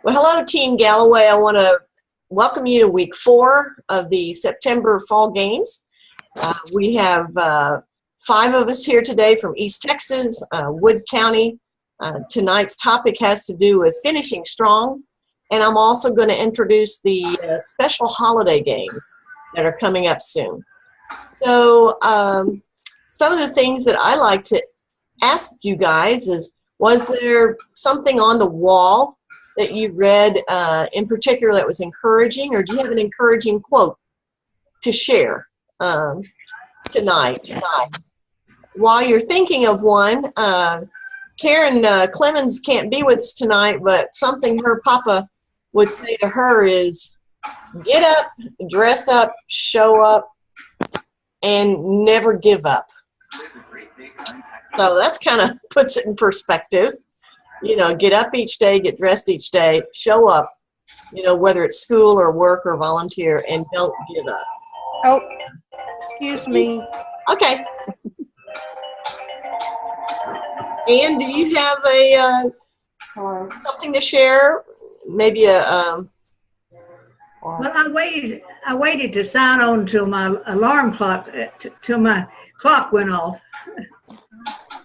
Well, hello, Team Galloway. I want to welcome you to week 4 of the September Fall Games. We have 5 of us here today from East Texas, Wood County. Tonight's topic has to do with finishing strong, and I'm also going to introduce the special holiday games that are coming up soon. So some of the things that I like to ask you guys is, was there something on the wall that you read in particular that was encouraging, or do you have an encouraging quote to share tonight? While you're thinking of one, Karen Clemens can't be with us tonight, but something her papa would say to her is, get up, dress up, show up, and never give up. So that's kind of puts it in perspective. You know, get up each day, get dressed each day, show up, you know, whether it's school or work or volunteer, and don't give up. Oh, excuse me. Okay. Anne, do you have a something to share? Maybe a Well, I waited to sign on till my alarm clock, till my clock went off.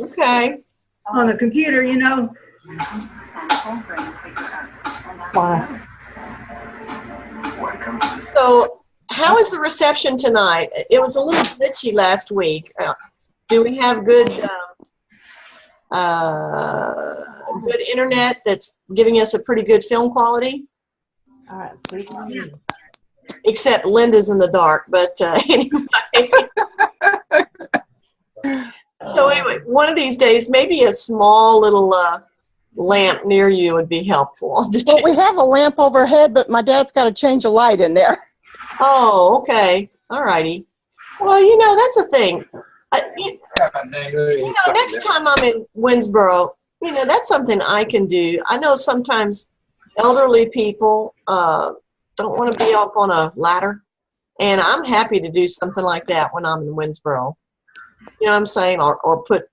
Okay. On the computer, you know. Wow. So, how is the reception tonight? It was a little glitchy last week. Do we have good good internet that's giving us a pretty good film quality? All right, sweet. Yeah. Except Linda's in the dark, but anyway. So anyway, one of these days, maybe a small little lamp near you would be helpful. Well, we have a lamp overhead, but my dad's got to change a light in there. Oh, okay. All righty. Well, you know, that's the thing. You know, next time I'm in Winsboro, you know, that's something I can do. I know sometimes elderly people don't want to be up on a ladder, and I'm happy to do something like that when I'm in Winsboro. You know what I'm saying? Or put...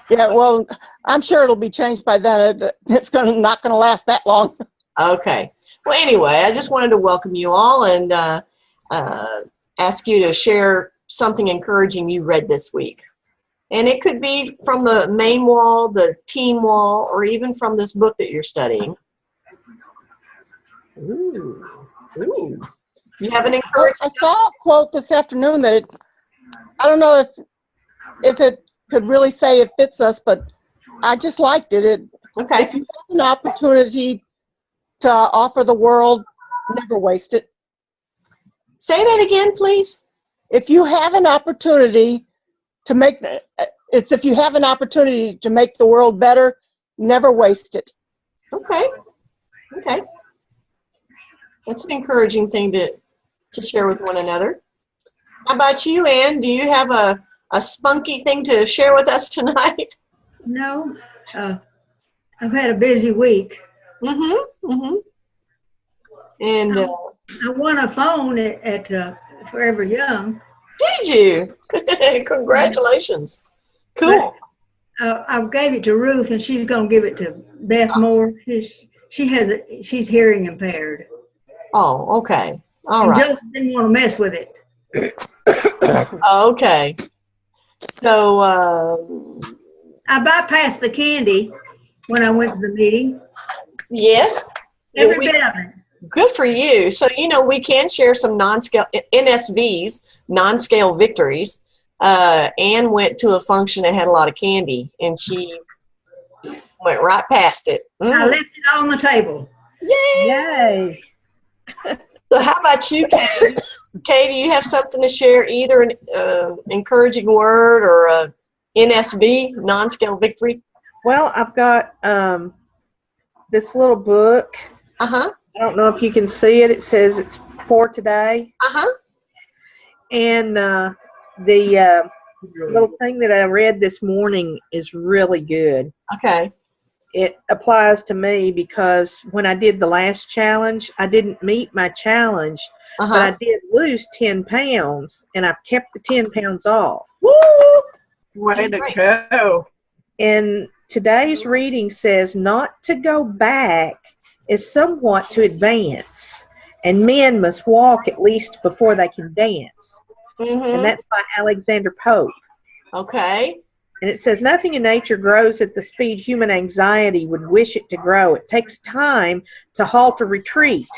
Yeah, well, I'm sure it'll be changed by then. It's not going to last that long. Okay. Well, anyway, I just wanted to welcome you all and ask you to share something encouraging you read this week. And it could be from the main wall, the team wall, or even from this book that you're studying. Ooh. Ooh. You have an encouraging... I saw a quote this afternoon that I don't know if it could really say it fits us, but I just liked it. Okay. If you have an opportunity to offer the world, never waste it. Say that again, please. If you have an opportunity to make if you have an opportunity to make the world better, never waste it. Okay. Okay. That's an encouraging thing to share with one another. How about you, Anne? Do you have a spunky thing to share with us tonight? No, I've had a busy week. Mm-hmm. Mm-hmm. And I won a phone at Forever Young. did you? Congratulations. Cool. I gave it to Ruth, and she's going to give it to Beth Moore. She's hearing impaired. Oh, okay. All And right. Joseph didn't want to mess with it. Okay. So, I bypassed the candy when I went to the meeting. yes. Every We- bit of it. Good for you. So, you know, we can share some non-scale NSVs, non-scale victories. Anne went to a function that had a lot of candy, and she went right past it. I left it on the table. Yay! Yay. So how about you, Kay? Kay, do you have something to share, either an encouraging word or a NSV, non-scale victory? Well, I've got this little book. Uh-huh. I don't know if you can see it. It says it's for today. Uh-huh. And the little thing that I read this morning is really good. Okay. It applies to me because when I did the last challenge, I didn't meet my challenge, but Uh-huh. I did lose 10 pounds, and I've kept the 10 pounds off. Woo! Way to Great. go. And today's reading says not to go back is somewhat to advance, and men must walk at least before they can dance. And that's by Alexander Pope. Okay. And it says, nothing in nature grows at the speed human anxiety would wish it to grow. It takes time to halt or retreat,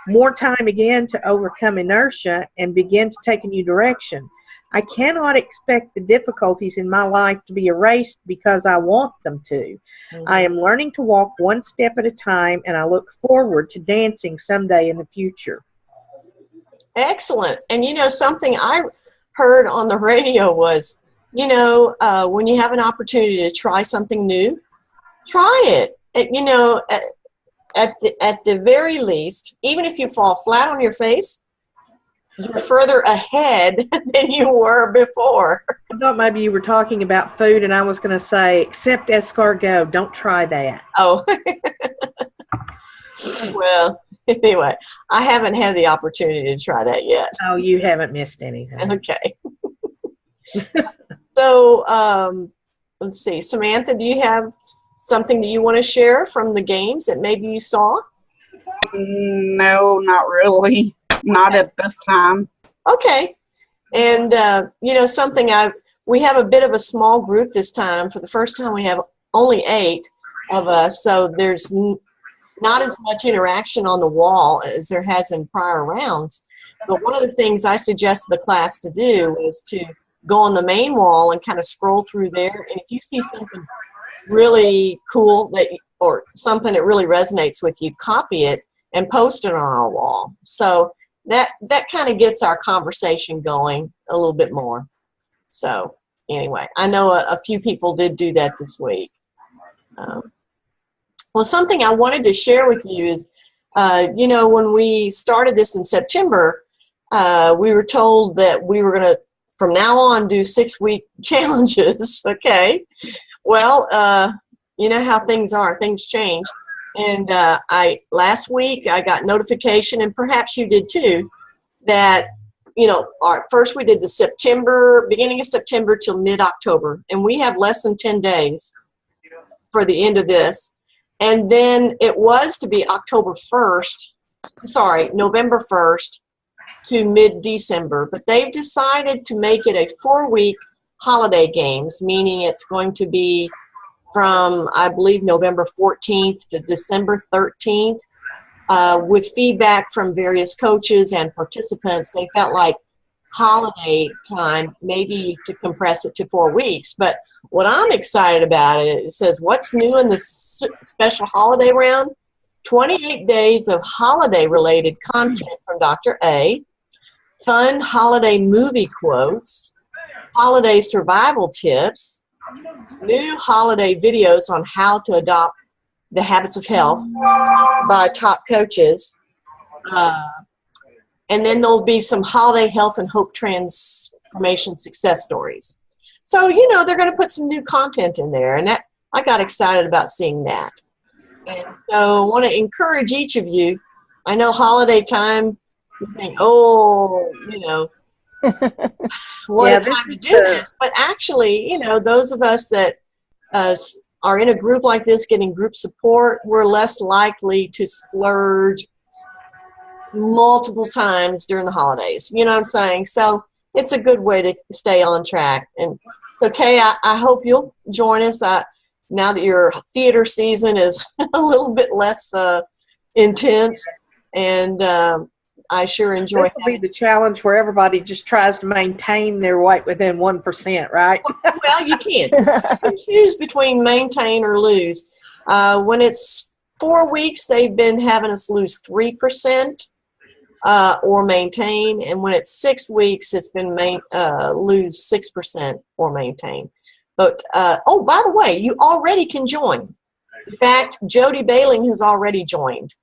more time again to overcome inertia and begin to take a new direction. I cannot expect the difficulties in my life to be erased because I want them to. I am learning to walk one step at a time, and I look forward to dancing someday in the future. Excellent. And you know, something I heard on the radio was, you know, when you have an opportunity to try something new, try it. You know, at the very least, even if you fall flat on your face, you're further ahead than you were before. I thought maybe you were talking about food, and I was going to say, except escargot, don't try that. Oh. Well, anyway, I haven't had the opportunity to try that yet. Oh, you haven't missed anything. Okay. So, let's see. Samantha, do you have something that you want to share from the games that maybe you saw? No, not really. Not at this time. Okay. And, you know, something we have a bit of a small group this time. For the first time, we have only 8 of us, so there's not as much interaction on the wall as there has in prior rounds. But one of the things I suggested the class to do is to go on the main wall and kind of scroll through there. And if you see something really cool or something that really resonates with you, copy it and post it on our wall. So that kind of gets our conversation going a little bit more. So anyway, I know a few people did do that this week. Well, something I wanted to share with you is, you know, when we started this in September, we were told that we were going to, from now on, do 6-week challenges. Okay. Well, you know how things are. Things change. And last week I got notification, and perhaps you did too, that, you know, first we did the beginning of September till mid-October, and we have less than 10 days for the end of this. And then it was to be November 1st to mid-December, but they've decided to make it a 4-week holiday games, meaning it's going to be from, I believe, November 14th to December 13th, with feedback from various coaches and participants. They felt like holiday time, maybe to compress it to 4 weeks. But what I'm excited about it says, what's new in the special holiday round? 28 days of holiday-related content from Dr. A, fun holiday movie quotes, holiday survival tips, new holiday videos on how to adopt the habits of health by top coaches. And then there'll be some holiday health and hope transformation success stories. So, you know, they're going to put some new content in there, and I got excited about seeing that. And so I want to encourage each of you. I know holiday time, you think, oh, you know, what a time to do this. But actually, you know, those of us that are in a group like this, getting group support, we're less likely to splurge multiple times during the holidays. You know what I'm saying? So it's a good way to stay on track. And so, Kay, I hope you'll join us now that your theater season is a little bit less intense. And I sure enjoy it. This will be the challenge where everybody just tries to maintain their weight within 1%, right? Well, you can't. You can choose between maintain or lose. When it's 4 weeks, they've been having us lose 3% or maintain. And when it's 6 weeks, it's been lose 6% or maintain. But, oh, by the way, you already can join. In fact, Jody Bailing has already joined.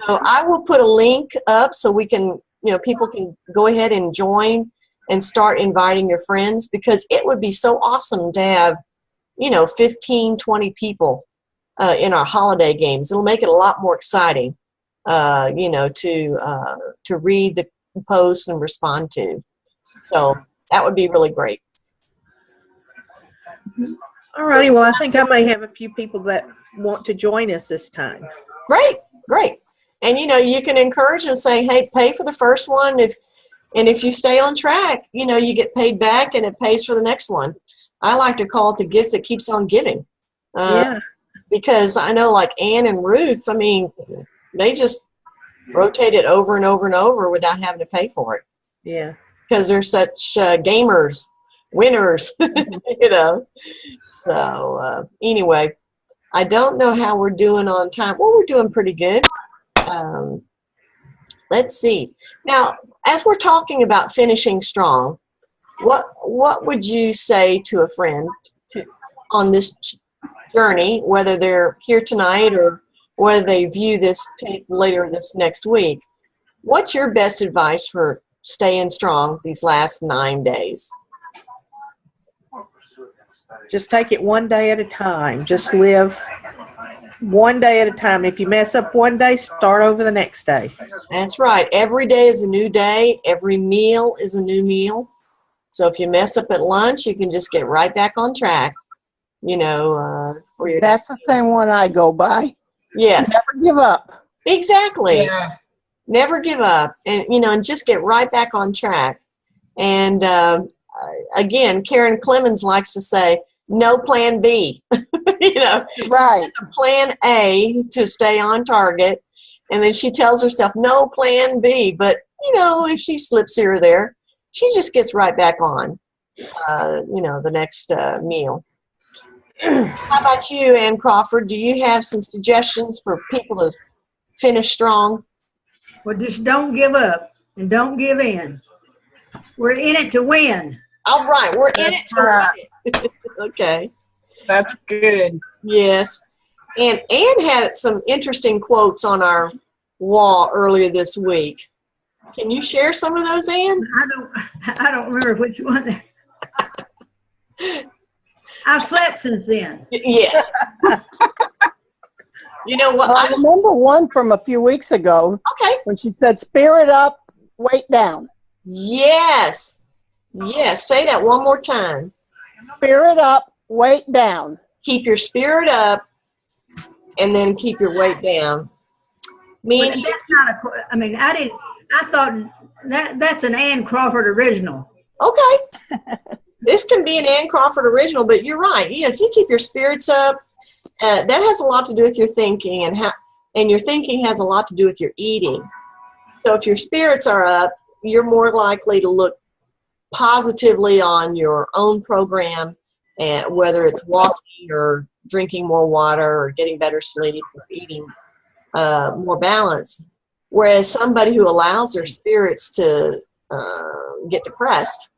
So I will put a link up so we can, you know, people can go ahead and join and start inviting your friends, because it would be so awesome to have, you know, 15, 20 people in our holiday games. It'll make it a lot more exciting, you know, to read the posts and respond to. So that would be really great. All righty. Well, I think I may have a few people that want to join us this time. Great, great. And you know, you can encourage them, saying, "Hey, pay for the first one. If you stay on track, you know, you get paid back, and it pays for the next one." I like to call it the gift that keeps on giving. Yeah. Because I know, like Ann and Ruth, I mean, they just rotate it over and over and over without having to pay for it. Yeah. Because they're such gamers, winners, you know. So anyway, I don't know how we're doing on time. Well, we're doing pretty good. Let's see. Now, as we're talking about finishing strong, what would you say to a friend on this journey, whether they're here tonight or whether they view this tape later this next week? What's your best advice for staying strong these last 9 days? Just take it one day at a time. Just live one day at a time. If you mess up one day, start over the next day. That's right. Every day is a new day. Every meal is a new meal. So if you mess up at lunch, you can just get right back on track, you know, for your. That's the same one I go by. Yes. Never give up. Exactly. Yeah. Never give up, and you know, and just get right back on track. And again, Karen Clemens likes to say, "No plan B." You know, Right. a plan A to stay on target, and then she tells herself, "No plan B." But you know, if she slips here or there, she just gets right back on. You know, the next meal. How about you, Ann Crawford? Do you have some suggestions for people to finish strong? Well, just don't give up and don't give in. We're in it to win. All right, we're in it to win it. Okay. That's good. Yes. And Ann had some interesting quotes on our wall earlier this week. Can you share some of those, Ann? I don't remember which one. I've slept since then. Yes. You know what? Well, I remember one from a few weeks ago Okay. when she said, "Spirit up, weight down." Yes. Yes. Say that one more time. Spirit up, weight down. Keep your spirit up and then keep your weight down. But that's not a. I mean, I thought that's an Ann Crawford original. Okay. This can be an Ann Crawford original, but you're right. Yeah, if you keep your spirits up, that has a lot to do with your thinking, and your thinking has a lot to do with your eating. So if your spirits are up, you're more likely to look positively on your own program, and whether it's walking or drinking more water or getting better sleep or eating more balanced. Whereas somebody who allows their spirits to get depressed,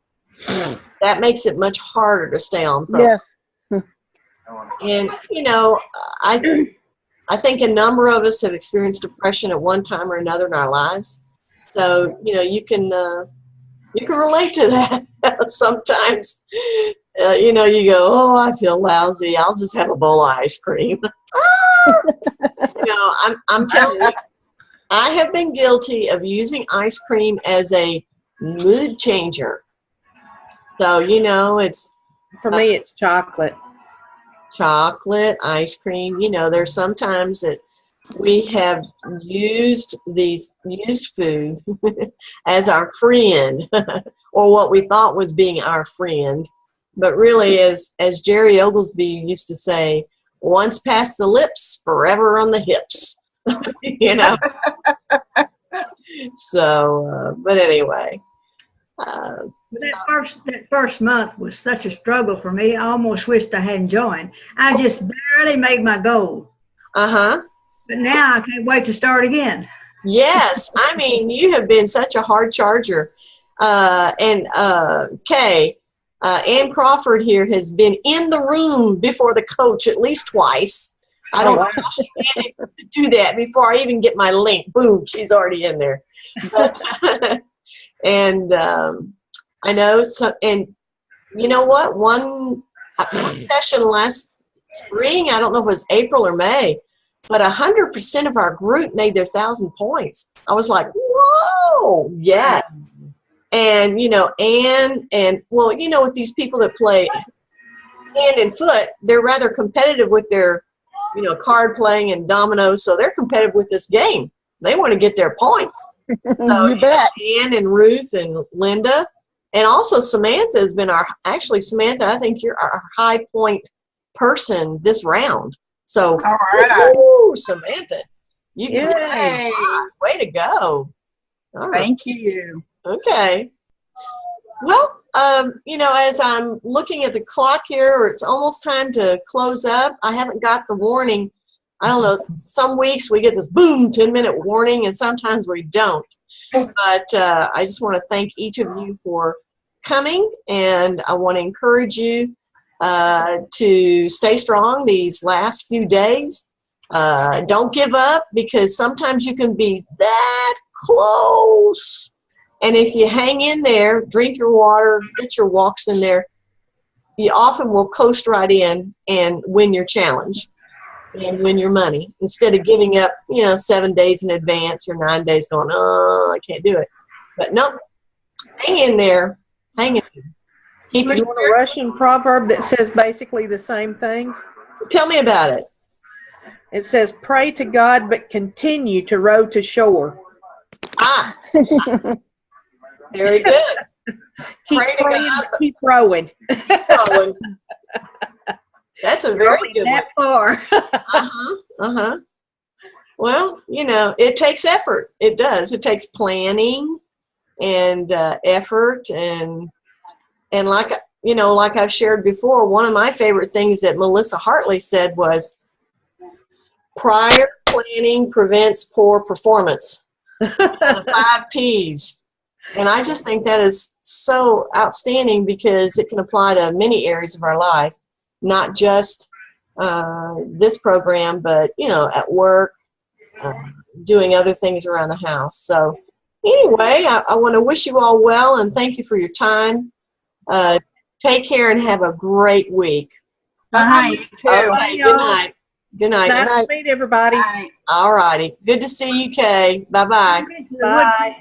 that makes it much harder to stay on program. Yes. And, you know, I think a number of us have experienced depression at one time or another in our lives. So, you know, you can relate to that sometimes. You know, you go, "Oh, I feel lousy. I'll just have a bowl of ice cream." You know, I'm telling you, I have been guilty of using ice cream as a mood changer. So, you know, it's For me, it's chocolate. chocolate, ice cream. You know, there's sometimes that we have used food as our friend, or what we thought was being our friend. But really, as Jerry Oglesby used to say, "Once past the lips, forever on the hips." You know. So, but anyway. That first month was such a struggle for me. I almost wished I hadn't joined. I just barely made my goal. Uh-huh. But now I can't wait to start again. Yes. I mean, you have been such a hard charger. And Kay, Ann Crawford here has been in the room before the coach at least twice. I don't know how she managed to do that before I even get my link. Boom, she's already in there. But, and I know, and you know what? One session last spring, I don't know if it was April or May, but 100% of our group made their 1,000 points. I was like, whoa, yes. And, you know, and well, you know, with these people that play hand and foot. They're rather competitive with their, card playing and dominoes. So they're competitive with this game. They want to get their points. So, You bet. Ann and Ruth and Linda. And also Samantha has been Samantha, I think you're our high point person this round. So, All right. woo, Samantha, you Yay. can way to go. All right. Thank you. Okay. Well, as I'm looking at the clock here, it's almost time to close up. I haven't got the warning. I don't know, some weeks we get this boom, 10-minute warning, and sometimes we don't. But I just want to thank each of you for coming, and I want to encourage you to stay strong these last few days. Don't give up, because sometimes you can be that close. And if you hang in there, drink your water, get your walks in there, you often will coast right in and win your challenge and win your money, instead of giving up, 7 days in advance or 9 days going, oh, I can't do it. But no, hang in there. Hang in there. Keep You want a Russian proverb that says basically the same thing? Tell me about it. It says, pray to God, but continue to row to shore. Ah, very good. Keep Pray to praying, God, but keep rowing. Owen. That's a very Only good one. that far. Uh-huh. Well, it takes effort. It does. It takes planning and effort and like I've shared before, one of my favorite things that Melissa Hartley said was, prior planning prevents poor performance. The 5 P's. And I just think that is so outstanding, because it can apply to many areas of our life, not just this program, but, at work, doing other things around the house. So anyway, I want to wish you all well, and thank you for your time. Take care and have a great week. Bye. You too. Okay, good night. Good night. Nice to meet everybody. Bye. All righty. Good to see you, Kay. Bye-bye. Bye.